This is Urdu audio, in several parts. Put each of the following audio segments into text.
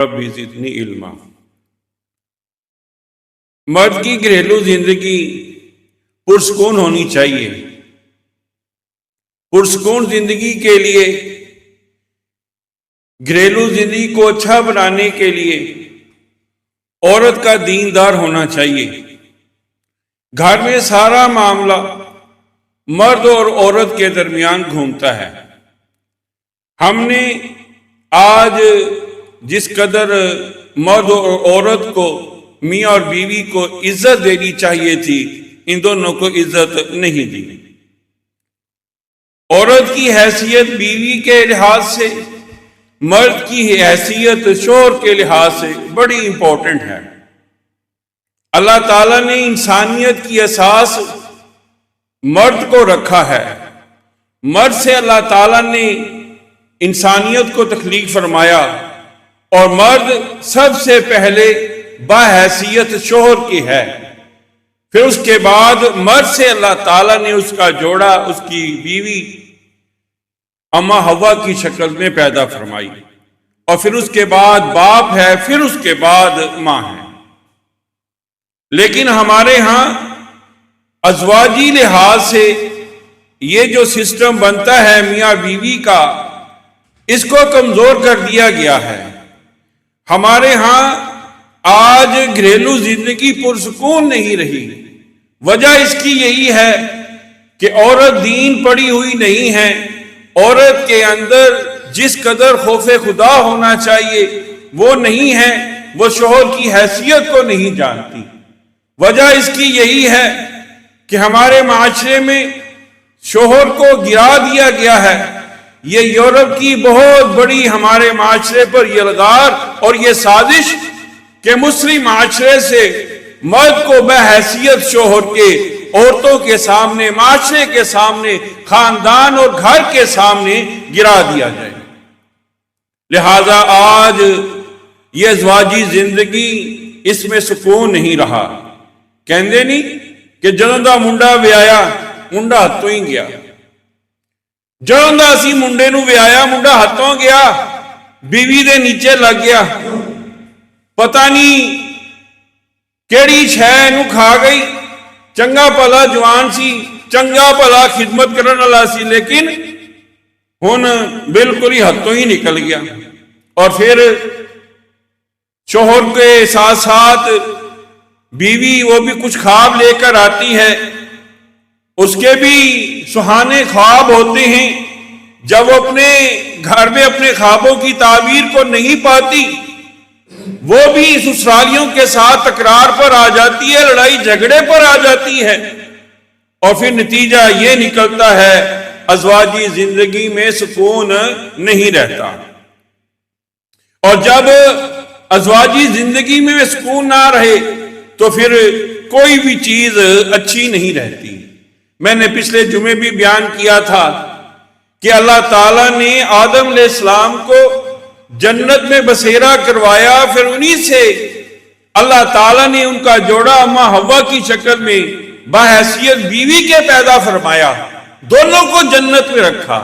رب زدنی علما۔ مرد کی گھریلو زندگی پرسکون ہونی چاہیے۔ پرسکون زندگی کے لیے، گھریلو زندگی کو اچھا بنانے کے لیے عورت کا دیندار ہونا چاہیے۔ گھر میں سارا معاملہ مرد اور عورت کے درمیان گھومتا ہے۔ ہم نے آج جس قدر مرد اور عورت کو، میاں اور بیوی کو عزت دینی چاہیے تھی، ان دونوں کو عزت نہیں دی۔ عورت کی حیثیت بیوی کے لحاظ سے، مرد کی حیثیت شوہر کے لحاظ سے بڑی امپورٹنٹ ہے۔ اللہ تعالیٰ نے انسانیت کی اساس مرد کو رکھا ہے۔ مرد سے اللہ تعالیٰ نے انسانیت کو تخلیق فرمایا، اور مرد سب سے پہلے باحیثیت شوہر کی ہے۔ پھر اس کے بعد مرد سے اللہ تعالیٰ نے اس کا جوڑا، اس کی بیوی اماں حوا کی شکل میں پیدا فرمائی، اور پھر اس کے بعد باپ ہے، پھر اس کے بعد ماں ہے۔ لیکن ہمارے ہاں ازواجی لحاظ سے یہ جو سسٹم بنتا ہے میاں بیوی کا، اس کو کمزور کر دیا گیا ہے۔ ہمارے ہاں آج گھریلو زندگی پرسکون نہیں رہی۔ وجہ اس کی یہی ہے کہ عورت دین پڑھی ہوئی نہیں ہے۔ عورت کے اندر جس قدر خوف خدا ہونا چاہیے وہ نہیں ہے، وہ شوہر کی حیثیت کو نہیں جانتی۔ وجہ اس کی یہی ہے کہ ہمارے معاشرے میں شوہر کو گرا دیا گیا ہے۔ یہ یورپ کی بہت بڑی ہمارے معاشرے پر یلغار اور یہ سازش کہ مسلم معاشرے سے مرد کو بحیثیت شوہر کے عورتوں کے سامنے، معاشرے کے سامنے، خاندان اور گھر کے سامنے گرا دیا جائے۔ لہذا آج یہ ازواجی زندگی، اس میں سکون نہیں رہا۔ کہندے نہیں کہ جدوں دا منڈا ویایا، منڈا ہتھوں ہی گیا۔ جدوں دا اسی منڈے نو ویایا، منڈا ہتھوں گیا، بیوی دے نیچے لگ گیا، پتہ نہیں کیڑی شے نو کھا گئی۔ چنگا بھلا جوان سی، چنگا بھلا خدمت کرن والا سی، لیکن ہن بالکل ہی ہتھوں ہی نکل گیا۔ اور پھر شوہر کے ساتھ ساتھ بیوی وہ بھی کچھ خواب لے کر آتی ہے، اس کے بھی سہانے خواب ہوتے ہیں۔ جب وہ اپنے گھر میں اپنے خوابوں کی تعبیر کو نہیں پاتی، وہ بھی سسرالیوں کے ساتھ تکرار پر آ جاتی ہے، لڑائی جھگڑے پر آ جاتی ہے، اور پھر نتیجہ یہ نکلتا ہے ازواجی زندگی میں سکون نہیں رہتا۔ اور جب ازواجی زندگی میں سکون نہ رہے تو پھر کوئی بھی چیز اچھی نہیں رہتی۔ میں نے پچھلے جمعے بھی بیان کیا تھا کہ اللہ تعالیٰ نے آدم علیہ السلام کو جنت میں بسیرا کروایا، پھر انہی سے اللہ تعالیٰ نے ان کا جوڑا اماں حوا کی شکل میں بحیثیت بیوی کے پیدا فرمایا، دونوں کو جنت میں رکھا۔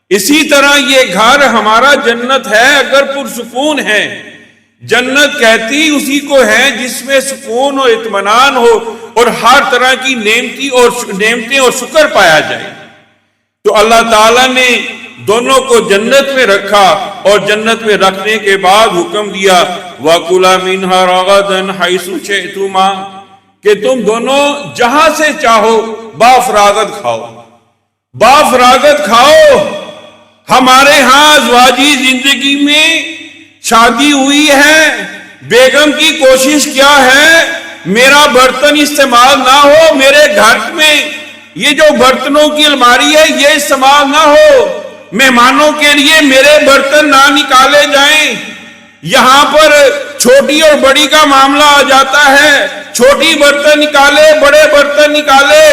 اسی طرح یہ گھر ہمارا جنت ہے اگر پرسکون ہے۔ جنت کہتی اسی کو ہے جس میں سکون اور اطمینان ہو اور ہر طرح کی نعمتیں اور شکر پایا جائے۔ تو اللہ تعالیٰ نے دونوں کو جنت میں رکھا، اور جنت میں رکھنے کے بعد حکم دیا وَكُلَا مِنْهَا رَغَدًا حَيْثُ شِئْتُمَا، کہ تم دونوں جہاں سے چاہو بافراغت کھاؤ، بافراغت کھاؤ۔ ہمارے ہاں ازواجی زندگی میں شادی ہوئی ہے، بیگم کی کوشش کیا ہے، میرا برتن استعمال نہ ہو، میرے گھر میں یہ جو برتنوں کی الماری ہے یہ استعمال نہ ہو، مہمانوں کے لیے میرے برتن نہ نکالے جائیں۔ یہاں پر چھوٹی اور بڑی کا معاملہ آ جاتا ہے، چھوٹی برتن نکالے، بڑے برتن نکالے۔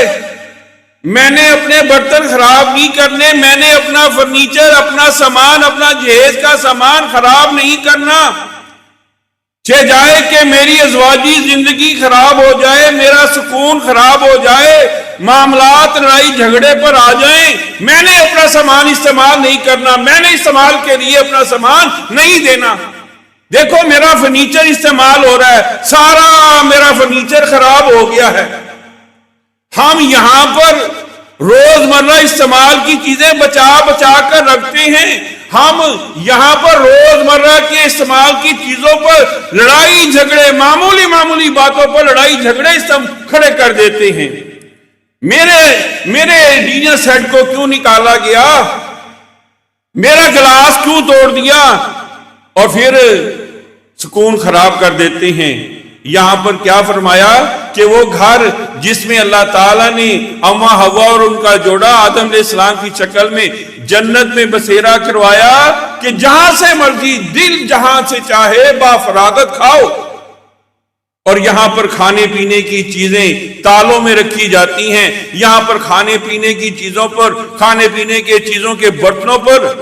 میں نے اپنے برتن خراب نہیں کرنے، میں نے اپنا فرنیچر، اپنا سامان، اپنا جہیز کا سامان خراب نہیں کرنا۔ چہ جائے کہ میری ازواجی زندگی خراب ہو جائے، میرا سکون خراب ہو جائے، معاملات لڑائی جھگڑے پر آ جائیں، میں نے اپنا سامان استعمال نہیں کرنا، میں نے استعمال کے لیے اپنا سامان نہیں دینا۔ دیکھو میرا فرنیچر استعمال ہو رہا ہے، سارا میرا فرنیچر خراب ہو گیا ہے۔ ہم یہاں پر روزمرہ استعمال کی چیزیں بچا بچا کر رکھتے ہیں، ہم یہاں پر روزمرہ کے استعمال کی چیزوں پر لڑائی جھگڑے، معمولی باتوں پر لڑائی جھگڑے کھڑے کر دیتے ہیں۔ میرے ڈنر سیٹ کو کیوں نکالا گیا، میرا گلاس کیوں توڑ دیا، اور پھر سکون خراب کر دیتے ہیں۔ یہاں پر کیا فرمایا کہ وہ گھر جس میں اللہ تعالیٰ نے اما حوا اور ان کا جوڑا آدم علیہ السلام کی شکل میں جنت میں بسیرا کروایا کہ جہاں سے مرضی دل جہاں سے چاہے بافراغت کھاؤ، اور یہاں پر کھانے پینے کی چیزیں تالوں میں رکھی جاتی ہیں، یہاں پر کھانے پینے کی چیزوں پر، کھانے پینے کے چیزوں کے برتنوں پر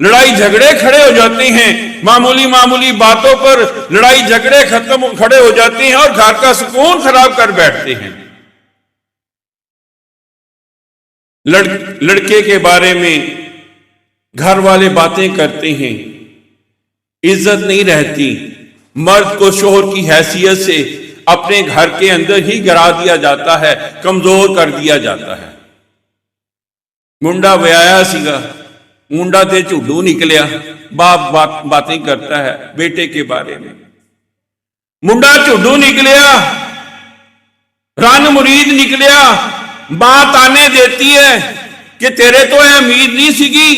لڑائی جھگڑے کھڑے ہو جاتے ہیں، معمولی باتوں پر لڑائی جھگڑے کھڑے ہو جاتے ہیں اور گھر کا سکون خراب کر بیٹھتے ہیں۔ لڑکے کے بارے میں گھر والے باتیں کرتے ہیں، عزت نہیں رہتی، مرد کو شوہر کی حیثیت سے اپنے گھر کے اندر ہی گرا دیا جاتا ہے، کمزور کر دیا جاتا ہے۔ منڈا ویایا سیگا، منڈا تے جھوڈو نکلیا، باپ باتیں کرتا ہے بیٹے کے بارے میں، منڈا جھوڈو نکلیا، رن مرید نکلیا، ماں تانے دیتی ہے کہ تیرے تو امید نہیں سیگی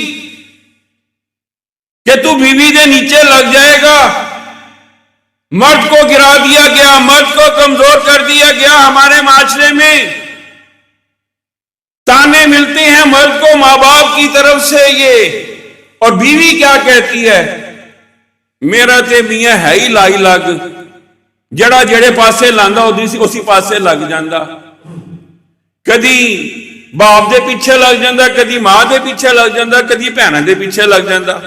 کہ تو بیوی دے نیچے لگ جائے گا۔ مرد کو گرا دیا گیا، مرد کو کمزور کر دیا گیا۔ ہمارے معاشرے میں تانے ملتے ہیں مرد کو ماں باپ کی طرف سے یہ، اور بیوی کیا کہتی ہے، میرا تے میاں ہے ہی لائی لگ، جڑا جڑے پاسے لاندا اسی پاسے لگ جاندا، کدی باپ دے پیچھے لگ جاندا، کدی ماں دے پیچھے لگ جاندا، کدی بہناں دے پیچھے لگ جاندا۔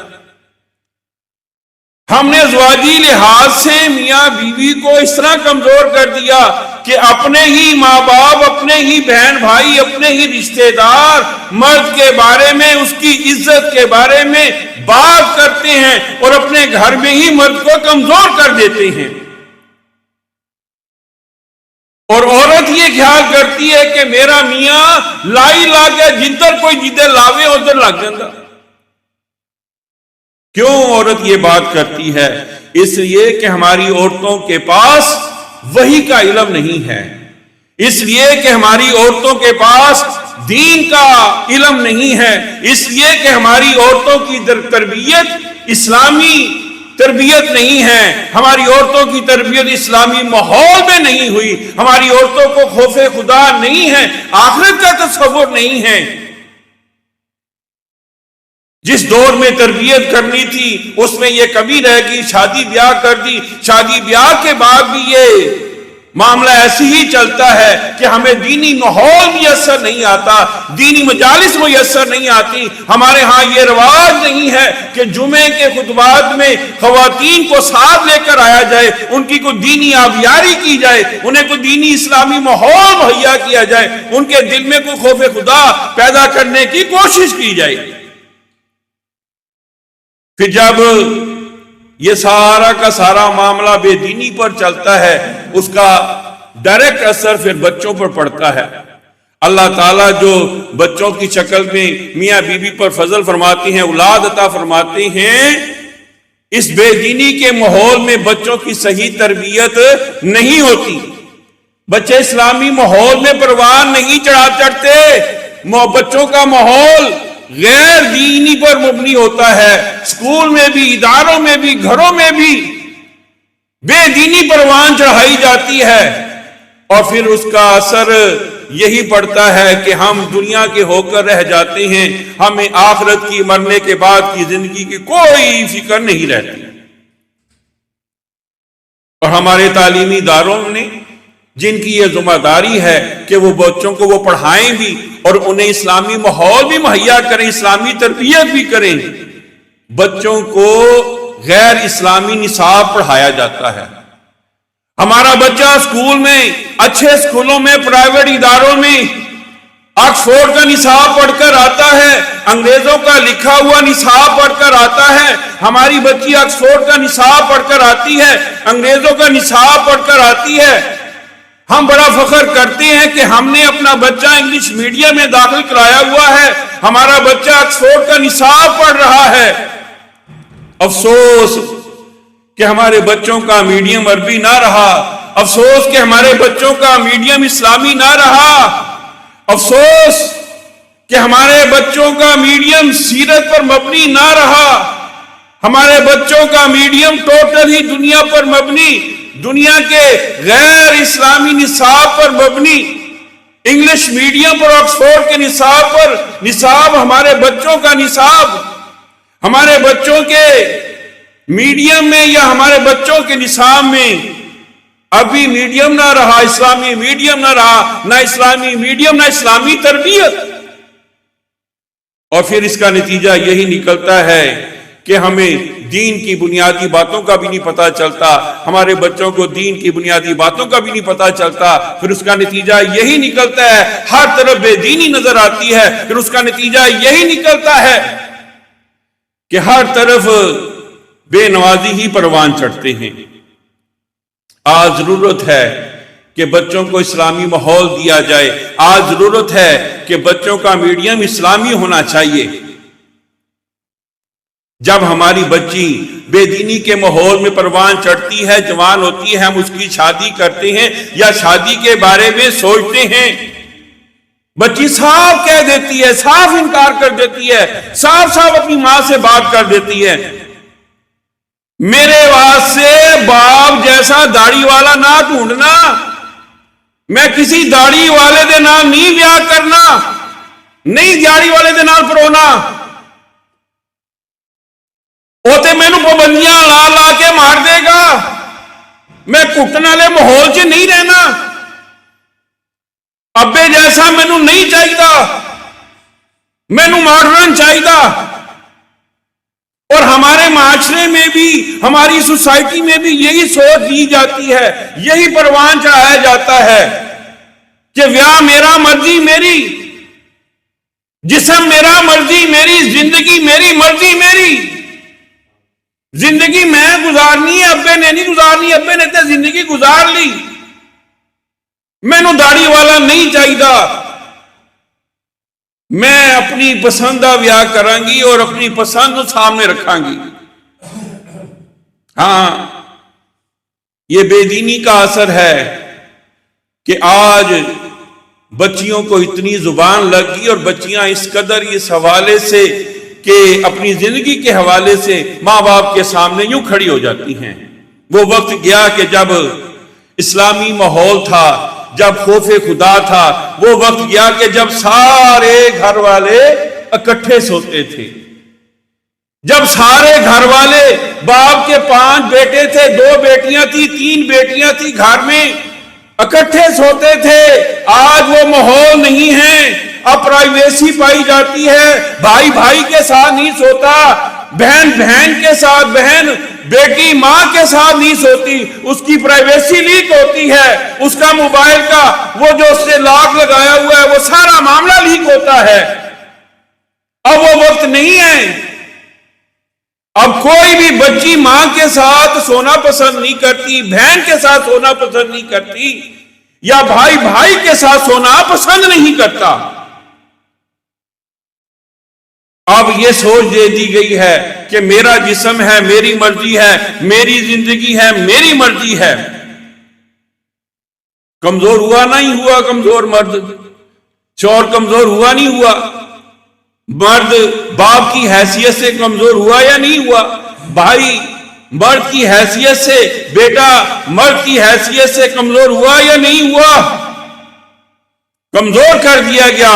ہم نے ازواجی لحاظ سے میاں بیوی کو اس طرح کمزور کر دیا کہ اپنے ہی ماں باپ، اپنے ہی بہن بھائی، اپنے ہی رشتہ دار مرد کے بارے میں، اس کی عزت کے بارے میں بات کرتے ہیں اور اپنے گھر میں ہی مرد کو کمزور کر دیتے ہیں۔ اور عورت یہ خیال کرتی ہے کہ میرا میاں لائی لا کے جدھر کوئی جدھر لاوے ادھر لگ جاتا۔ کیوں عورت یہ بات کرتی ہے؟ اس لیے کہ ہماری عورتوں کے پاس وحی کا علم نہیں ہے، اس لیے کہ ہماری عورتوں کے پاس دین کا علم نہیں ہے، اس لیے کہ ہماری عورتوں کی تربیت اسلامی تربیت نہیں ہے، ہماری عورتوں کی تربیت اسلامی ماحول میں نہیں ہوئی، ہماری عورتوں کو خوف خدا نہیں ہے، آخرت کا تصور نہیں ہے۔ جس دور میں تربیت کرنی تھی اس میں یہ کمی رہ گئی، شادی بیاہ کر دی، شادی بیاہ کے بعد بھی یہ معاملہ ایسے ہی چلتا ہے کہ ہمیں دینی ماحول میسر نہیں آتا، دینی مجالس میسر نہیں آتی۔ ہمارے ہاں یہ رواج نہیں ہے کہ جمعے کے خطبات میں خواتین کو ساتھ لے کر آیا جائے، ان کی کوئی دینی آبیاری کی جائے، انہیں کوئی دینی اسلامی ماحول مہیا کیا جائے، ان کے دل میں کوئی خوف خدا پیدا کرنے کی کوشش کی جائے۔ پھر جب یہ سارا کا سارا معاملہ بے دینی پر چلتا ہے، اس کا ڈائریکٹ اثر پھر بچوں پر پڑتا ہے۔ اللہ تعالیٰ جو بچوں کی شکل میں میاں بیوی پر فضل فرماتے ہیں، اولاد عطا فرماتے ہیں، اس بے دینی کے ماحول میں بچوں کی صحیح تربیت نہیں ہوتی، بچے اسلامی ماحول میں پروان نہیں چڑھتے، بچوں کا ماحول غیر دینی پر مبنی ہوتا ہے، اسکول میں بھی، اداروں میں بھی، گھروں میں بھی بے دینی پروان چڑھائی جاتی ہے، اور پھر اس کا اثر یہی پڑتا ہے کہ ہم دنیا کے ہو کر رہ جاتے ہیں، ہمیں آخرت کی، مرنے کے بعد کی زندگی کی کوئی فکر نہیں رہتی۔ اور ہمارے تعلیمی اداروں نے جن کی یہ ذمہ داری ہے کہ وہ بچوں کو وہ پڑھائیں بھی اور انہیں اسلامی ماحول بھی مہیا کریں، اسلامی تربیت بھی کریں، بچوں کو غیر اسلامی نصاب پڑھایا جاتا ہے۔ ہمارا بچہ اسکول میں، اچھے اسکولوں میں، پرائیویٹ اداروں میں آکسفورڈ کا نصاب پڑھ کر آتا ہے، انگریزوں کا لکھا ہوا نصاب پڑھ کر آتا ہے، ہماری بچی آکسفورڈ کا نصاب پڑھ کر آتی ہے، انگریزوں کا نصاب پڑھ کر آتی ہے۔ ہم بڑا فخر کرتے ہیں کہ ہم نے اپنا بچہ انگلش میڈیم میں داخل کرایا ہوا ہے، ہمارا بچہ آکسفورڈ کا نصاب پڑھ رہا ہے۔ افسوس کہ ہمارے بچوں کا میڈیم عربی نہ رہا، افسوس کہ ہمارے بچوں کا میڈیم اسلامی نہ رہا، افسوس کہ ہمارے بچوں کا میڈیم سیرت پر مبنی نہ رہا، ہمارے بچوں کا میڈیم ٹوٹل ہی دنیا پر مبنی، دنیا کے غیر اسلامی نصاب پر مبنی، انگلش میڈیم پر آکسفورڈ کے نصاب پر نصاب ہمارے بچوں کا نصاب، ہمارے بچوں کے میڈیم میں یا ہمارے بچوں کے نصاب میں ابھی میڈیم نہ رہا، اسلامی میڈیم نہ رہا، نہ اسلامی میڈیم نہ اسلامی تربیت۔ اور پھر اس کا نتیجہ یہی نکلتا ہے کہ ہمیں دین کی بنیادی باتوں کا بھی نہیں پتا چلتا، ہمارے بچوں کو دین کی بنیادی باتوں کا بھی نہیں پتا چلتا، پھر اس کا نتیجہ یہی نکلتا ہے ہر طرف بے دینی نظر آتی ہے، پھر اس کا نتیجہ یہی نکلتا ہے کہ ہر طرف بے نوازی ہی پروان چڑھتے ہیں۔ آج ضرورت ہے کہ بچوں کو اسلامی ماحول دیا جائے، آج ضرورت ہے کہ بچوں کا میڈیم اسلامی ہونا چاہیے۔ جب ہماری بچی بے دینی کے ماحول میں پروان چڑھتی ہے، جوان ہوتی ہے، ہم اس کی شادی کرتے ہیں یا شادی کے بارے میں سوچتے ہیں، بچی صاف کہہ دیتی ہے، صاف انکار کر دیتی ہے، صاف اپنی ماں سے بات کر دیتی ہے، میرے واسطے باپ جیسا داڑھی والا نہ ڈھونڈنا، میں کسی داڑھی والے دے نال نہیں بیاہ کرنا، نہیں داڑھی والے دے نال پرونا، وہ تے مینو پابندیاں لا لا کے مار دے گا، میں کٹن والے ماحول چ نہیں رہنا، ابے جیسا مینو نہیں چاہیے، مینو ماڈرن چاہیے۔ اور ہمارے معاشرے میں بھی، ہماری سوسائٹی میں بھی یہی سوچ دی جاتی ہے، یہی پروان چڑھایا جاتا ہے کہ بیاہ میرا مرضی میری، جسم میرا مرضی میری، زندگی میری مرضی میری، زندگی میں گزارنی ہے، ابے نے نہیں گزارنی، ابے نے تے زندگی گزار لی، مینو داڑھی والا نہیں چاہیے، میں اپنی پسندہ بیاہ کروں گی اور اپنی پسند سامنے رکھاں گی۔ ہاں، یہ بے دینی کا اثر ہے کہ آج بچیوں کو اتنی زبان لگ گئی اور بچیاں اس قدر اس حوالے سے کہ اپنی زندگی کے حوالے سے ماں باپ کے سامنے یوں کھڑی ہو جاتی ہیں۔ وہ وقت گیا کہ جب اسلامی ماحول تھا، جب خوف خدا تھا، وہ وقت گیا کہ جب سارے گھر والے اکٹھے سوتے تھے، جب سارے گھر والے، باپ کے 5 بیٹے تھے، 2 بیٹیاں تھی، 3 بیٹیاں تھی، گھر میں اکٹھے سوتے تھے۔ آج وہ ماحول نہیں ہے، اب پرائیویسی پائی جاتی ہے، بھائی بھائی کے ساتھ نہیں سوتا، بہن بہن کے ساتھ، بہن بیٹی ماں کے ساتھ نہیں سوتی، اس کی پرائیویسی لیک ہوتی ہے، اس کا موبائل کا وہ جو اس نے لاک لگایا ہوا ہے وہ سارا معاملہ لیک ہوتا ہے۔ اب وہ وقت نہیں ہے، اب کوئی بھی بچی ماں کے ساتھ سونا پسند نہیں کرتی، بہن کے ساتھ سونا پسند نہیں کرتی، یا بھائی بھائی کے ساتھ سونا پسند نہیں کرتا۔ اب یہ سوچ دے دی گئی ہے کہ میرا جسم ہے، میری مرضی ہے، میری زندگی ہے، میری مرضی ہے۔ کمزور ہوا نہیں ہوا کمزور مرد، شوہر کمزور ہوا نہیں ہوا، مرد باپ کی حیثیت سے کمزور ہوا یا نہیں ہوا، بھائی مرد کی حیثیت سے، بیٹا مرد کی حیثیت سے کمزور ہوا یا نہیں ہوا؟ کمزور کر دیا گیا،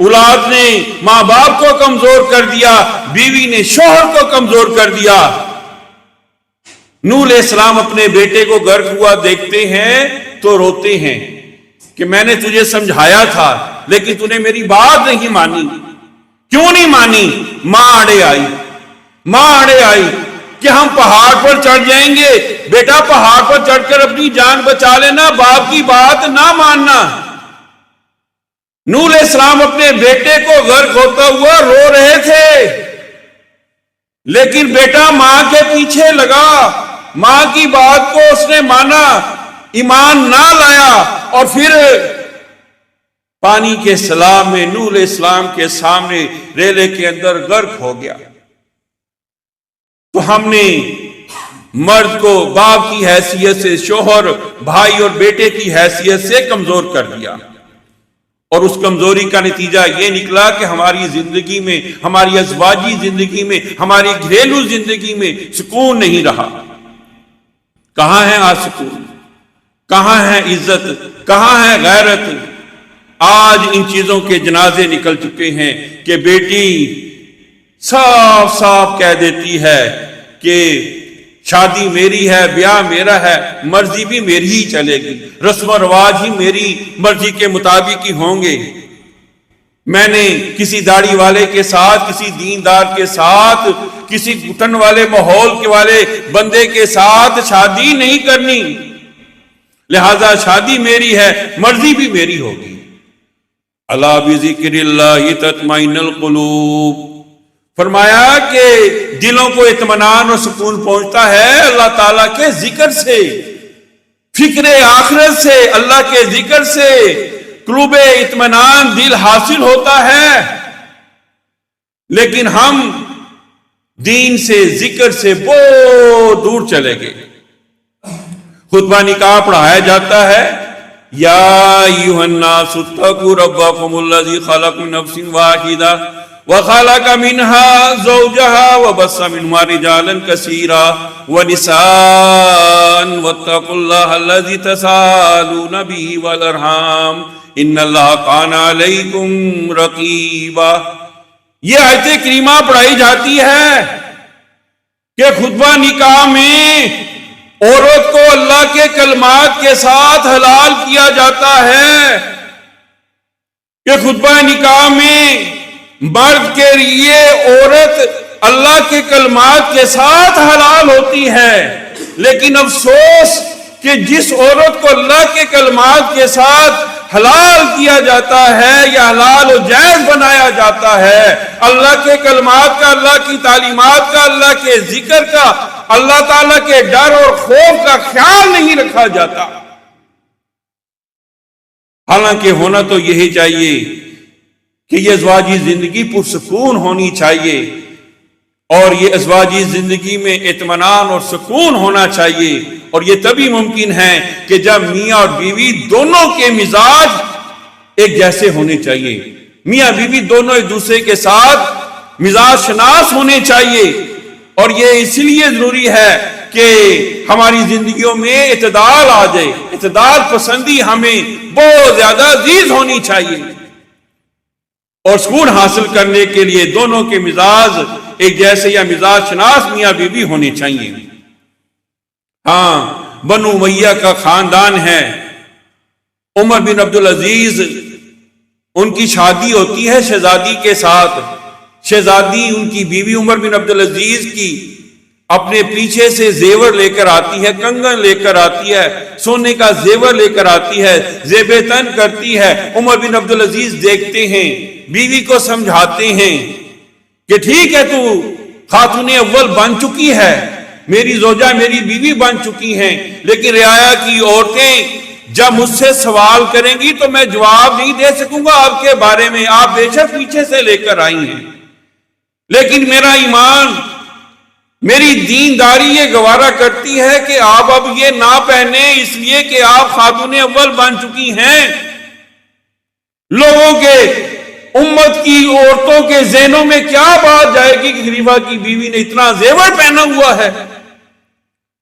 اولاد نے ماں باپ کو کمزور کر دیا، بیوی نے شوہر کو کمزور کر دیا۔ نوح علیہ السلام اپنے بیٹے کو غرق ہوا دیکھتے ہیں تو روتے ہیں کہ میں نے تجھے سمجھایا تھا لیکن تو نے میری بات نہیں مانی۔ کیوں نہیں مانی؟ ماں اڑے آئی کہ ہم پہاڑ پر چڑھ جائیں گے، بیٹا پہاڑ پر چڑھ کر اپنی جان بچا لینا، باپ کی بات نہ ماننا۔ نوح علیہ السلام اپنے بیٹے کو غرق ہوتا ہوا رو رہے تھے، لیکن بیٹا ماں کے پیچھے لگا، ماں کی بات کو اس نے مانا، ایمان نہ لایا، اور پھر پانی کے سیلاب میں نوح علیہ السلام کے سامنے ریلے کے اندر غرق ہو گیا۔ تو ہم نے مرد کو باپ کی حیثیت سے، شوہر، بھائی اور بیٹے کی حیثیت سے کمزور کر دیا، اور اس کمزوری کا نتیجہ یہ نکلا کہ ہماری زندگی میں، ہماری ازواجی زندگی میں، ہماری گھریلو زندگی میں سکون نہیں رہا۔ کہاں ہے آج سکون؟ کہاں ہے عزت؟ کہاں ہے غیرت؟ آج ان چیزوں کے جنازے نکل چکے ہیں کہ بیٹی صاف صاف کہہ دیتی ہے کہ شادی میری ہے، بیاہ میرا ہے، مرضی بھی میری ہی چلے گی، رسم و رواج ہی میری مرضی کے مطابق ہی ہوں گے، میں نے کسی داڑھی والے کے ساتھ، کسی دیندار کے ساتھ، کسی گھٹن والے ماحول کے والے بندے کے ساتھ شادی نہیں کرنی، لہذا شادی میری ہے، مرضی بھی میری ہوگی۔ الا بذکر اللہ تطمئن القلوب، فرمایا کہ دلوں کو اطمینان اور سکون پہنچتا ہے اللہ تعالیٰ کے ذکر سے، فکر آخرت سے، اللہ کے ذکر سے قلوب اطمینان دل حاصل ہوتا ہے۔ لیکن ہم دین سے، ذکر سے بہت دور چلے گئے۔ خطبہ نکاح پڑھایا جاتا ہے، یا ایھا الناس اتقوا ربکم الذی خلق من نفس واحدہ وخلق منها زوجها وبث منهما رجالا كثيرا ونساء واتقوا الله الذي تساءلون به والارحام ان الله كان عليكم رقيبا۔ یہ آیت کریمہ پڑھائی جاتی ہے کہ خطبہ نکاح میں عورت کو اللہ کے کلمات کے ساتھ حلال کیا جاتا ہے، کہ خطبہ نکاح میں مرد کے لیے عورت اللہ کے کلمات کے ساتھ حلال ہوتی ہے، لیکن افسوس کہ جس عورت کو اللہ کے کلمات کے ساتھ حلال کیا جاتا ہے یا حلال و جائز بنایا جاتا ہے، اللہ کے کلمات کا، اللہ کی تعلیمات کا، اللہ کے ذکر کا، اللہ تعالیٰ کے ڈر اور خوف کا خیال نہیں رکھا جاتا۔ حالانکہ ہونا تو یہی چاہیے کہ یہ ازواجی زندگی پرسکون ہونی چاہیے، اور یہ ازواجی زندگی میں اطمینان اور سکون ہونا چاہیے، اور یہ تبھی ممکن ہے کہ جب میاں اور بیوی دونوں کے مزاج ایک جیسے ہونے چاہیے، میاں بیوی دونوں ایک دوسرے کے ساتھ مزاج شناس ہونے چاہیے، اور یہ اس لیے ضروری ہے کہ ہماری زندگیوں میں اعتدال آ جائے، اعتدال پسندی ہمیں بہت زیادہ عزیز ہونی چاہیے، اور سکون حاصل کرنے کے لیے دونوں کے مزاج ایک جیسے یا مزاج شناس میاں بیوی ہونے چاہیے۔ ہاں، بنو امیہ کا خاندان ہے، عمر بن عبدالعزیز، ان کی شادی ہوتی ہے شہزادی کے ساتھ، شہزادی ان کی بیوی عمر بن عبدالعزیز کی اپنے پیچھے سے زیور لے کر آتی ہے، کنگن لے کر آتی ہے، سونے کا زیور لے کر آتی ہے، زیب تن کرتی ہے۔ عمر بن عبدالعزیز دیکھتے ہیں، بیوی کو سمجھاتے ہیں کہ ٹھیک ہے، تو خاتون اول بن چکی ہے، میری زوجہ، میری بیوی بن چکی ہیں، لیکن رعایا کی عورتیں جب مجھ سے سوال کریں گی تو میں جواب نہیں دے سکوں گا آپ کے بارے میں، آپ بے شک پیچھے سے لے کر آئی ہیں، لیکن میرا ایمان، میری دینداری یہ گوارا کرتی ہے کہ آپ اب یہ نہ پہنیں، اس لیے کہ آپ خاتون اول بن چکی ہیں۔ لوگوں کے، امت کی عورتوں کے ذہنوں میں کیا بات جائے گی کہ غریبہ کی بیوی نے اتنا زیور پہنا ہوا ہے؟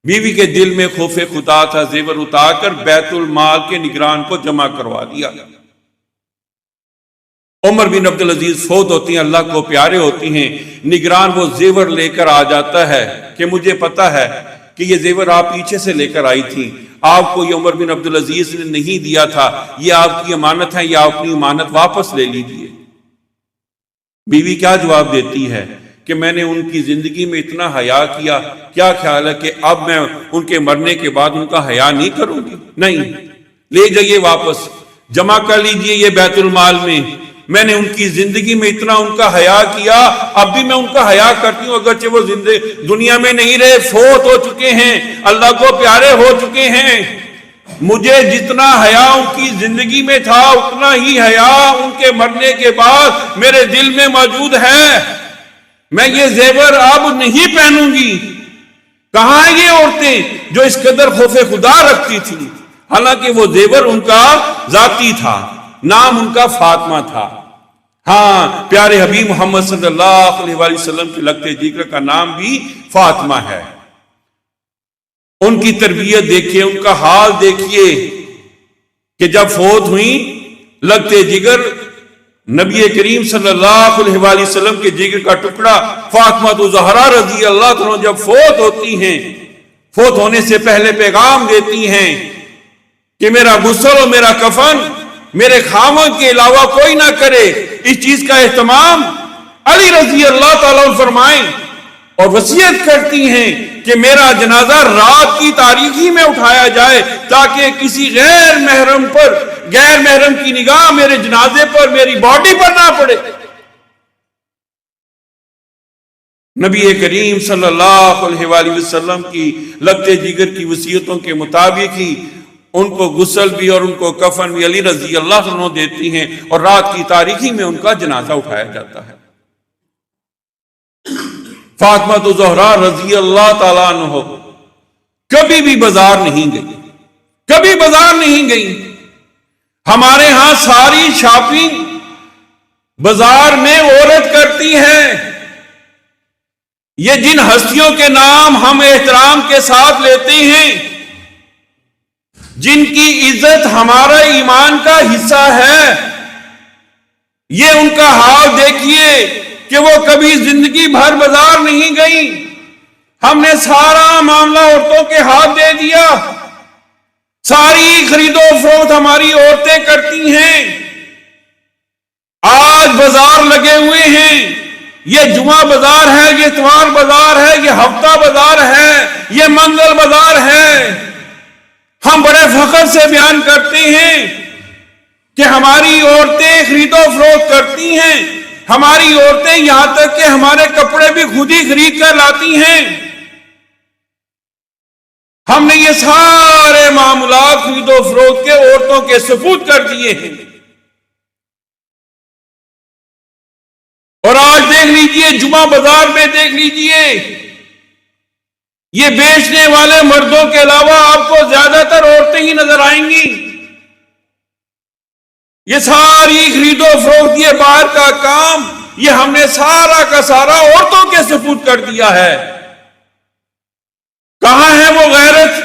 بیوی کے دل میں خوف خدا تھا، زیور اتار کر بیت المال کے نگران کو جمع کروا دیا۔ عمر بن عبدالعزیز فوت ہوتی ہیں، اللہ کو پیارے ہوتی ہیں، نگران وہ زیور لے کر آ جاتا ہے کہ مجھے پتا ہے کہ یہ زیور آپ پیچھے سے لے کر آئی تھی، آپ کو یہ عمر بن عبدالعزیز نے نہیں دیا تھا، یہ آپ کی امانت ہے، یا اپنی امانت واپس لے لیجیے۔ بیوی کیا جواب دیتی ہے کہ میں نے ان کی زندگی میں اتنا حیا کیا، کیا خیال ہے کہ اب میں ان کے مرنے کے بعد ان کا حیا نہیں کروں گی؟ نہیں، لے جائیے واپس۔ جمع کر لیجئے یہ بیت المال میں. میں نے ان کی زندگی میں اتنا ان کا حیا کیا، اب بھی میں ان کا حیا کرتی ہوں، اگرچہ وہ دنیا میں نہیں رہے، فوت ہو چکے ہیں، اللہ کو پیارے ہو چکے ہیں. مجھے جتنا حیا ان کی زندگی میں تھا اتنا ہی حیا ان کے مرنے کے بعد میرے دل میں موجود ہے. میں یہ زیور اب نہیں پہنوں گی. کہاں ہیں یہ عورتیں جو اس قدر خوف خدا رکھتی تھی؟ حالانکہ وہ زیور ان کا ذاتی تھا، نام ان کا فاطمہ تھا. ہاں، پیارے حبیب محمد صلی اللہ علیہ وآلہ وسلم کے لگتے جگر کا نام بھی فاطمہ ہے. ان کی تربیت دیکھیے، ان کا حال دیکھیے کہ جب فوت ہوئی لگتے جگر، نبی کریم صلی اللہ علیہ وآلہ وسلم کے جگر کا ٹکڑا فاطمہ زہرا رضی اللہ عنہا جب فوت ہوتی ہیں، فوت ہونے سے پہلے پیغام دیتی ہیں کہ میرا غسل اور میرا کفن میرے خاوند کے علاوہ کوئی نہ کرے. اس چیز کا اہتمام علی رضی اللہ تعالیٰ فرمائیں اور وصیت کرتی ہیں کہ میرا جنازہ رات کی تاریکی میں اٹھایا جائے تاکہ کسی غیر محرم کی نگاہ میرے جنازے پر، میری باڈی پر نہ پڑے. نبی کریم صلی اللہ علیہ وآلہ وسلم کی لگتے جگر کی وصیتوں کے مطابق ہی ان کو غسل بھی اور ان کو کفن بھی علی رضی اللہ عنہ دیتی ہیں اور رات کی تاریکی میں ان کا جنازہ اٹھایا جاتا ہے. فاطمہ زہرا رضی اللہ تعالیٰ عنہ کبھی بھی بازار نہیں گئی، کبھی بازار نہیں گئی. ہمارے ہاں ساری شاپنگ بازار میں عورت کرتی ہے. یہ جن ہستیوں کے نام ہم احترام کے ساتھ لیتے ہیں، جن کی عزت ہمارا ایمان کا حصہ ہے، یہ ان کا حال دیکھیے کہ وہ کبھی زندگی بھر بازار نہیں گئی. ہم نے سارا معاملہ عورتوں کے ہاتھ دے دیا. ساری خرید و فروخت ہماری عورتیں کرتی ہیں. آج بازار لگے ہوئے ہیں، یہ جمعہ بازار ہے، یہ اتوار بازار ہے، یہ ہفتہ بازار ہے، یہ منگل بازار ہے. ہم بڑے فخر سے بیان کرتے ہیں کہ ہماری عورتیں خرید و فروخت کرتی ہیں. ہماری عورتیں یہاں تک کہ ہمارے کپڑے بھی خود ہی خرید کر لاتی ہیں. ہم نے یہ سارے معاملات خرید و فروخت کے عورتوں کے سپرد کر دیے ہیں. اور آج دیکھ لیجئے، جمعہ بازار میں دیکھ لیجئے، یہ بیچنے والے مردوں کے علاوہ آپ کو زیادہ تر عورتیں ہی نظر آئیں گی. یہ ساری خرید و فروخت، یہ باہر کا کام، یہ ہم نے سارا کا سارا عورتوں کے سپرد کر دیا ہے. کہاں ہے وہ غیرت؟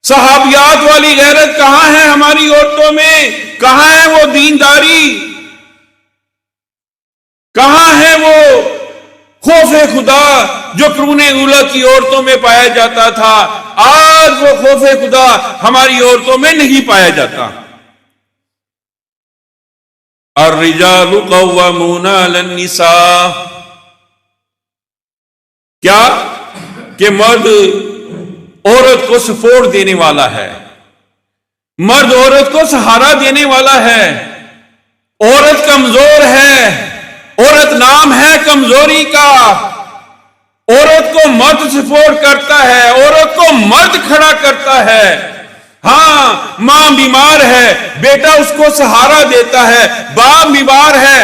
صحابیات والی غیرت کہاں ہے ہماری عورتوں میں؟ کہاں ہے وہ دینداری؟ کہاں ہے وہ خوف خدا جو قرون اولیٰ کی عورتوں میں پایا جاتا تھا؟ آج وہ خوف خدا ہماری عورتوں میں نہیں پایا جاتا. الرجال قوامون علی النساء، کیا کہ مرد عورت کو سپورٹ دینے والا ہے، مرد عورت کو سہارا دینے والا ہے. عورت کمزور ہے، عورت نام ہے کمزوری کا. عورت کو مرد سپورٹ کرتا ہے، عورت کو مرد کھڑا کرتا ہے. ہاں، ماں بیمار ہے، بیٹا اس کو سہارا دیتا ہے. باپ بیمار ہے،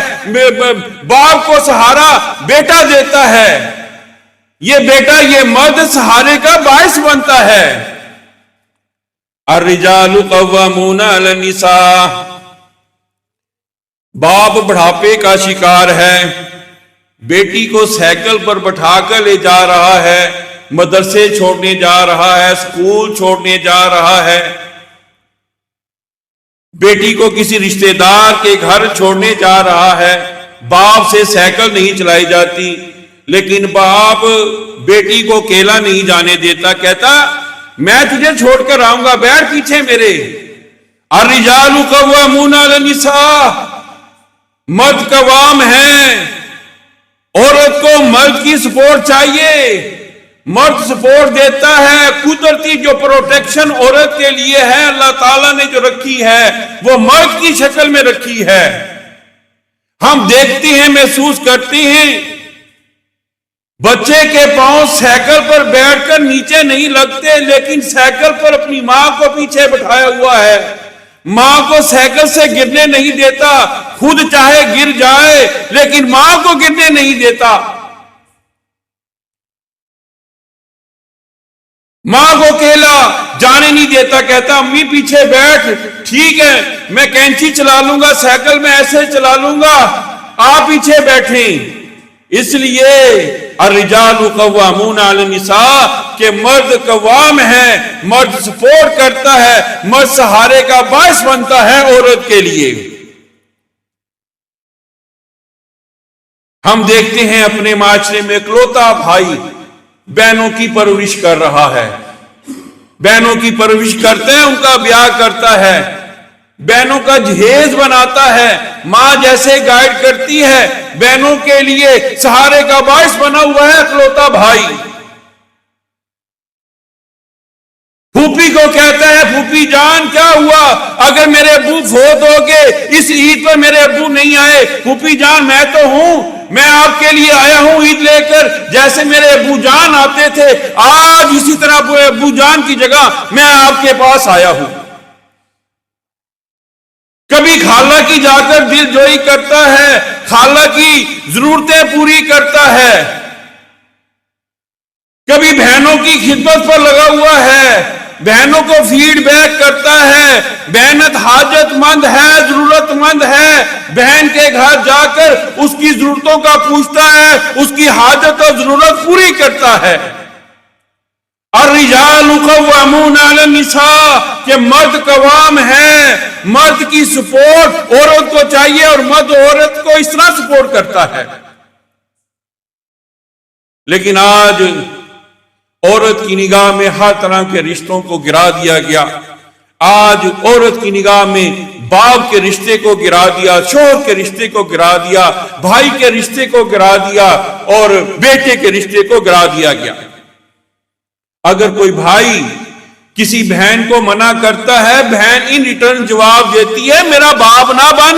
باپ کو سہارا بیٹا دیتا ہے. یہ بیٹا، یہ مرد سہارے کا باعث بنتا ہے. الرجال قوامون علی النساء. باپ بڑھاپے کا شکار ہے، بیٹی کو سائیکل پر بٹھا کر لے جا رہا ہے، مدرسے چھوڑنے جا رہا ہے، اسکول چھوڑنے جا رہا ہے. بیٹی کو کسی رشتہ دار کے گھر چھوڑنے جا رہا ہے. باپ سے سائیکل نہیں چلائی جاتی، لیکن باپ بیٹی کو اکیلا نہیں جانے دیتا. کہتا میں تجھے چھوڑ کر آؤں گا، بیٹھ پیچھے میرے. الرجال قوامون علی النساء. مرد قوام ہیں، عورت کو مرد کی سپورٹ چاہیے. مرد سپورٹ دیتا ہے. قدرتی جو پروٹیکشن عورت کے لیے ہے اللہ تعالیٰ نے جو رکھی ہے وہ مرد کی شکل میں رکھی ہے. ہم دیکھتے ہیں، محسوس کرتے ہیں، بچے کے پاؤں سائیکل پر بیٹھ کر نیچے نہیں لگتے، لیکن سائیکل پر اپنی ماں کو پیچھے بٹھایا ہوا ہے. ماں کو سائیکل سے گرنے نہیں دیتا، خود چاہے گر جائے لیکن ماں کو گرنے نہیں دیتا. ماں کو اکیلا جانے نہیں دیتا، کہتا امی پیچھے بیٹھ، ٹھیک ہے میں کینچی چلا لوں گا، سائیکل میں ایسے چلا لوں گا، آپ پیچھے بیٹھیں. اس لیے الرجال قوامون علی النساء کہ مرد قوام ہے، مرد سپورٹ کرتا ہے، مرد سہارے کا باعث بنتا ہے عورت کے لیے. ہم دیکھتے ہیں اپنے معاشرے میں اکلوتا بھائی بہنوں کی پرورش کر رہا ہے، بہنوں کی پرورش کرتے ہیں، ان کا بیاہ کرتا ہے، بہنوں کا جہیز بناتا ہے، ماں جیسے گائیڈ کرتی ہے، بہنوں کے لیے سہارے کا باعث بنا ہوا ہے اکلوتا بھائی. پھوپھی کو کہتا ہے پھوپھی جان کیا ہوا اگر میرے ابو فوت ہو گئے، اس عید پر میرے ابو نہیں آئے، پھوپھی جان میں تو ہوں، میں آپ کے لیے آیا ہوں عید لے کر، جیسے میرے ابو جان آتے تھے آج اسی طرح ابو جان کی جگہ میں آپ کے پاس آیا ہوں. کبھی خالہ کی جا کر دل جوئی کرتا ہے، خالہ کی ضرورتیں پوری کرتا ہے، کبھی بہنوں کی خدمت پر لگا ہوا ہے، بہنوں کو فیڈ بیک کرتا ہے، بہنت حاجت مند ہے، ضرورت مند ہے، بہن کے گھر جا کر اس کی ضرورتوں کا پوچھتا ہے، اس کی حاجت اور ضرورت پوری کرتا ہے. الرجال قوامون علی النساء کہ مرد قوام ہے، مرد کی سپورٹ عورت کو چاہیے اور مرد عورت کو اس طرح سپورٹ کرتا ہے. لیکن آج عورت کی نگاہ میں ہر طرح کے رشتوں کو گرا دیا گیا. آج عورت کی نگاہ میں باپ کے رشتے کو گرا دیا، شوہر کے رشتے کو گرا دیا، بھائی کے رشتے کو گرا دیا اور بیٹے کے رشتے کو گرا دیا گیا. اگر کوئی بھائی کسی بہن کو منع کرتا ہے، بہن ان ریٹرن جواب دیتی ہے میرا باپ نہ بن،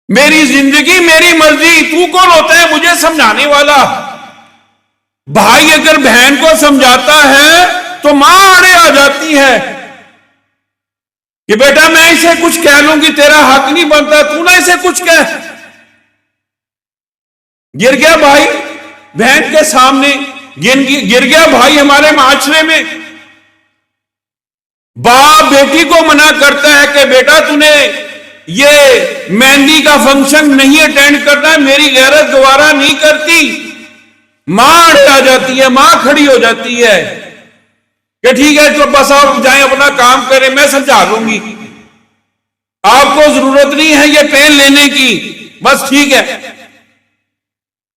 میری زندگی میری مرضی، تو کون ہوتا ہے مجھے سمجھانے والا. بھائی اگر بہن کو سمجھاتا ہے تو ماں آڑے آ جاتی ہے کہ بیٹا میں اسے کچھ کہہ لوں گی تیرا حق نہیں بنتا، تو نہ اسے کچھ کہہ. گر گیا بھائی بہن کے سامنے، گر گیا بھائی ہمارے معاشرے میں. باپ بیٹی کو منع کرتا ہے کہ بیٹا تو نے یہ مہندی کا فنکشن نہیں اٹینڈ کرنا ہے، میری غیرت گوارا نہیں کرتی. ماں اڑ آ جاتی ہے، ماں کھڑی ہو جاتی ہے کہ ٹھیک ہے تو بس آپ جائیں اپنا کام کریں، میں سمجھا لوں گی، آپ کو ضرورت نہیں ہے یہ پین لینے کی، بس ٹھیک ہے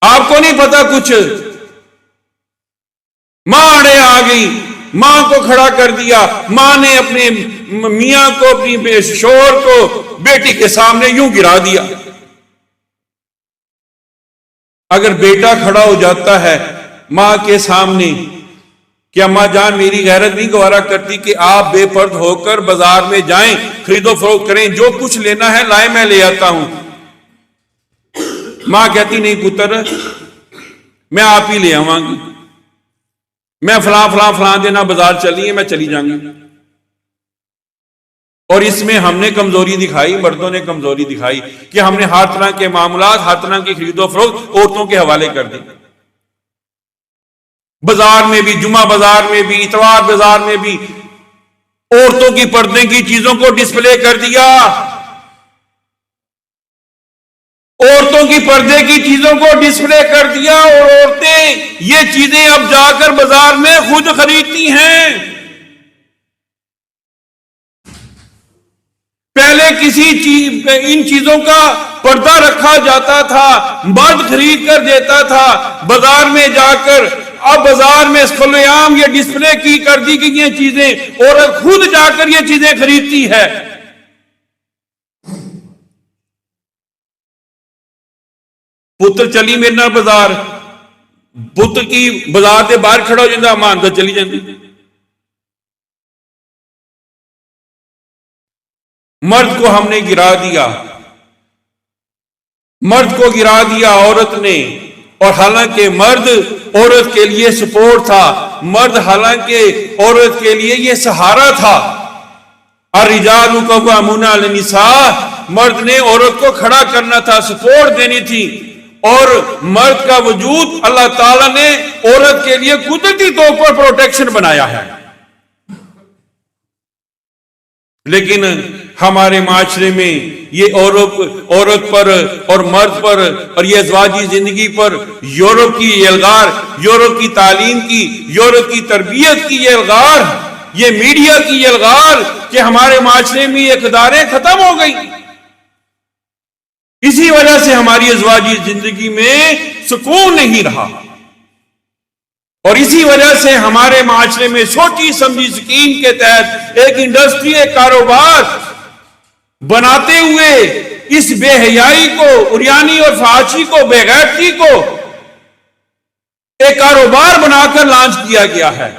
آپ کو نہیں پتا کچھ. ماں اڑے آ گئی، ماں کو کھڑا کر دیا، ماں نے اپنے میاں کو اپنی شوہر کو بیٹی کے سامنے یوں گرا دیا. اگر بیٹا کھڑا ہو جاتا ہے ماں کے سامنے کہ اماں جان میری غیرت نہیں گوارا کرتی کہ آپ بے پرد ہو کر بازار میں جائیں، خرید و فروخت کریں، جو کچھ لینا ہے لائے میں لے آتا ہوں. ماں کہتی نہیں پتر میں آپ ہی لے آواں گی، میں فلاں دینا بازار چلی ہے میں چلی جاؤں گی. اور اس میں ہم نے کمزوری دکھائی، مردوں نے کمزوری دکھائی کہ ہم نے ہر طرح کے معاملات، ہر طرح کی خرید و فروخت عورتوں کے حوالے کر دی. بازار میں بھی، جمعہ بازار میں بھی، اتوار بازار میں بھی عورتوں کی پردے کی چیزوں کو ڈسپلے کر دیا، عورتوں کی پردے کی چیزوں کو ڈسپلے کر دیا اور عورتیں یہ چیزیں اب جا کر بازار میں خود خریدتی ہیں. پہلے ان چیزوں کا پردہ رکھا جاتا تھا، مرد خرید کر دیتا تھا بازار میں جا کر. اب بازار میں کھلے عام یہ ڈسپلے کی کر دی گئی یہ چیزیں اور خود جا کر یہ چیزیں خریدتی ہے. پتر چلی میرے نال بازار، بت کی بازار کے باہر کھڑا ہو جاتا، ماں اندر چلی جاتی۔ مرد کو ہم نے گرا دیا، مرد کو گرا دیا عورت نے، اور حالانکہ مرد عورت کے لیے سپورٹ تھا، مرد حالانکہ عورت کے لیے یہ سہارا تھا۔ الرجال قوامون علی النساء، مرد نے عورت کو کھڑا کرنا تھا، سپورٹ دینی تھی، اور مرد کا وجود اللہ تعالیٰ نے عورت کے لیے قدرتی طور پر پروٹیکشن بنایا ہے۔ لیکن ہمارے معاشرے میں یہ عورت پر اور مرد پر اور یہ ازواجی زندگی پر یورپ کی یہ الغار، یورپ کی تعلیم کی، یورپ کی تربیت کی یہ الغار، یہ میڈیا کی یہ الغار کہ ہمارے معاشرے میں یہ اقداریں ختم ہو گئی۔ اسی وجہ سے ہماری ازواجی زندگی میں سکون نہیں رہا، اور اسی وجہ سے ہمارے معاشرے میں سوچی سمجھی اسکیم کے تحت ایک انڈسٹری، ایک کاروبار بناتے ہوئے اس بے حیائی کو، عریانی اور فحاشی کو، بے غیرتی کو ایک کاروبار بنا کر لانچ کیا گیا ہے۔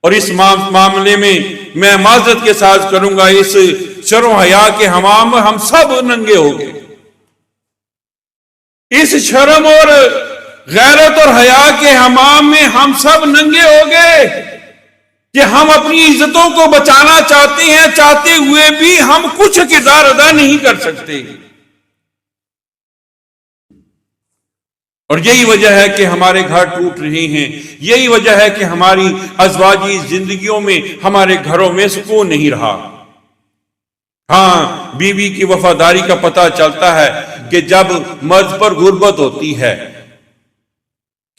اور اس معاملے میں میں معذرت کے ساتھ کروں گا، اس شرم و حیا کے حمام میں ہم سب ننگے ہو گئے، اس شرم اور غیرت اور حیا کے حمام میں ہم سب ننگے ہو گئے کہ ہم اپنی عزتوں کو بچانا چاہتے ہیں، چاہتے ہوئے بھی ہم کچھ کردار ادا نہیں کر سکتے۔ اور یہی وجہ ہے کہ ہمارے گھر ٹوٹ رہے ہیں، یہی وجہ ہے کہ ہماری ازواجی زندگیوں میں، ہمارے گھروں میں سکون نہیں رہا۔ ہاں، بیوی کی وفاداری کا پتہ چلتا ہے کہ جب مرد پر غربت ہوتی ہے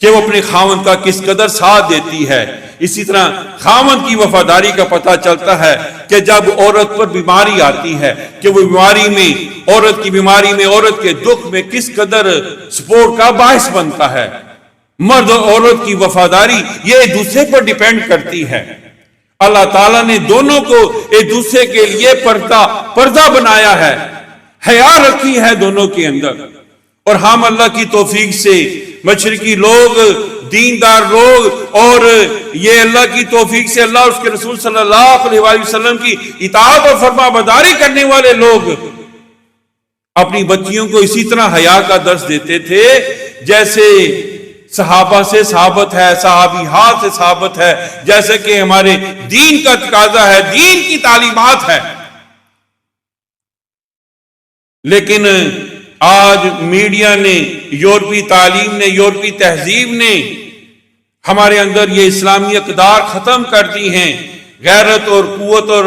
کہ وہ اپنے خاوند کا کس قدر ساتھ دیتی ہے، اسی طرح خاوند کی وفاداری کا پتہ چلتا ہے کہ جب عورت پر بیماری آتی ہے کہ وہ بیماری میں، عورت کی بیماری میں، عورت کے دکھ میں کس قدر سپورٹ کا باعث بنتا ہے۔ مرد اور عورت کی وفاداری یہ ایک دوسرے پر ڈیپینڈ کرتی ہے۔ اللہ تعالیٰ نے دونوں کو ایک دوسرے کے لیے پردہ بنایا ہے، حیا رکھی ہے دونوں کے اندر۔ اور ہم اللہ کی توفیق سے مشرقی لوگ، دیندار لوگ، اور یہ اللہ کی توفیق سے اللہ اس کے رسول صلی اللہ علیہ وآلہ وسلم کی اطاعت اور فرما برداری کرنے والے لوگ اپنی بچیوں کو اسی طرح حیا کا درس دیتے تھے جیسے صحابہ سے ثابت ہے، صحابیات سے ثابت ہے، جیسے کہ ہمارے دین کا تقاضا ہے، دین کی تعلیمات ہے۔ لیکن آج میڈیا نے، یورپی تعلیم نے، یورپی تہذیب نے ہمارے اندر یہ اسلامی اقدار ختم کر دی ہیں، غیرت اور قوت اور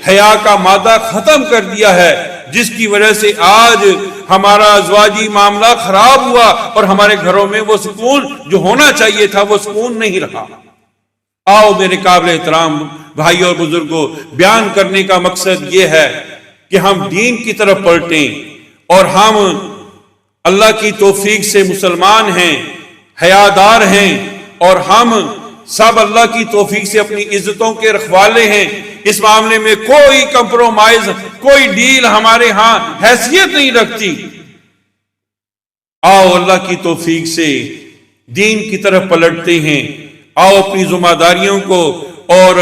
حیا کا مادہ ختم کر دیا ہے، جس کی وجہ سے آج ہمارا ازواجی معاملہ خراب ہوا اور ہمارے گھروں میں وہ سکون جو ہونا چاہیے تھا وہ سکون نہیں رہا۔ آؤ میرے قابل احترام بھائی اور بزرگوں، بیان کرنے کا مقصد یہ ہے کہ ہم دین کی طرف پلٹیں، اور ہم اللہ کی توفیق سے مسلمان ہیں، حیادار ہیں، اور ہم سب اللہ کی توفیق سے اپنی عزتوں کے رکھوالے ہیں۔ اس معاملے میں کوئی کمپرومائز، کوئی ڈیل ہمارے ہاں حیثیت نہیں رکھتی۔ آؤ اللہ کی توفیق سے دین کی طرف پلٹتے ہیں، آؤ اپنی ذمہ داریوں کو اور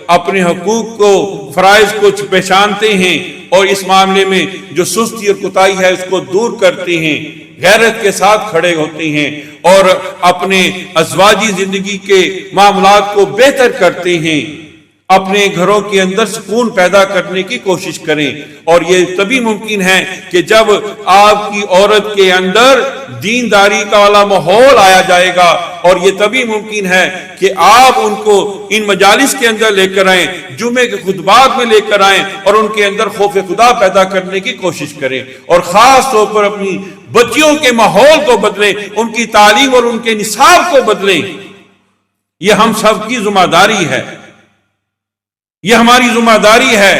اپنے حقوق کو، فرائض کو پہچانتے ہیں، اور اس معاملے میں جو سستی اور کوتاہی ہے اس کو دور کرتے ہیں، غیرت کے ساتھ کھڑے ہوتے ہیں، اور اپنے ازواجی زندگی کے معاملات کو بہتر کرتے ہیں، اپنے گھروں کے اندر سکون پیدا کرنے کی کوشش کریں۔ اور یہ تبھی ممکن ہے کہ جب آپ کی عورت کے اندر دینداری کا والا ماحول آیا جائے گا، اور یہ تبھی ممکن ہے کہ آپ ان کو ان مجالس کے اندر لے کر آئیں، جمعے کے خطبات میں لے کر آئیں، اور ان کے اندر خوف خدا پیدا کرنے کی کوشش کریں، اور خاص طور پر اپنی بچیوں کے ماحول کو بدلیں، ان کی تعلیم اور ان کے نصاب کو بدلیں۔ یہ ہم سب کی ذمہ داری ہے، یہ ہماری ذمہ داری ہے۔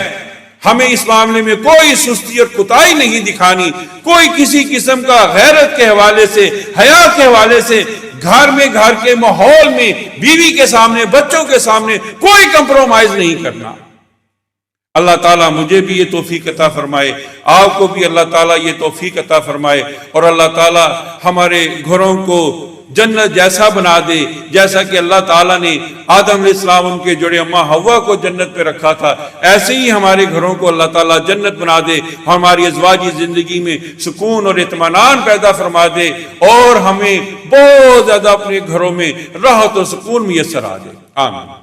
ہمیں اس معاملے میں کوئی سستی اور کوتاہی نہیں دکھانی، کوئی کسی قسم کا غیرت کے حوالے سے، حیا کے حوالے سے گھر میں، گھر کے ماحول میں، بیوی کے سامنے، بچوں کے سامنے کوئی کمپرومائز نہیں کرنا۔ اللہ تعالیٰ مجھے بھی یہ توفیق عطا فرمائے، آپ کو بھی اللہ تعالیٰ یہ توفیق عطا فرمائے، اور اللہ تعالیٰ ہمارے گھروں کو جنت جیسا بنا دے جیسا کہ اللہ تعالیٰ نے آدم علیہ السلام ان کے جڑے اماں حوا کو جنت پہ رکھا تھا، ایسے ہی ہمارے گھروں کو اللہ تعالیٰ جنت بنا دے، ہماری ازواجی زندگی میں سکون اور اطمینان پیدا فرما دے، اور ہمیں بہت زیادہ اپنے گھروں میں راحت و سکون میسر آ دے، آمین۔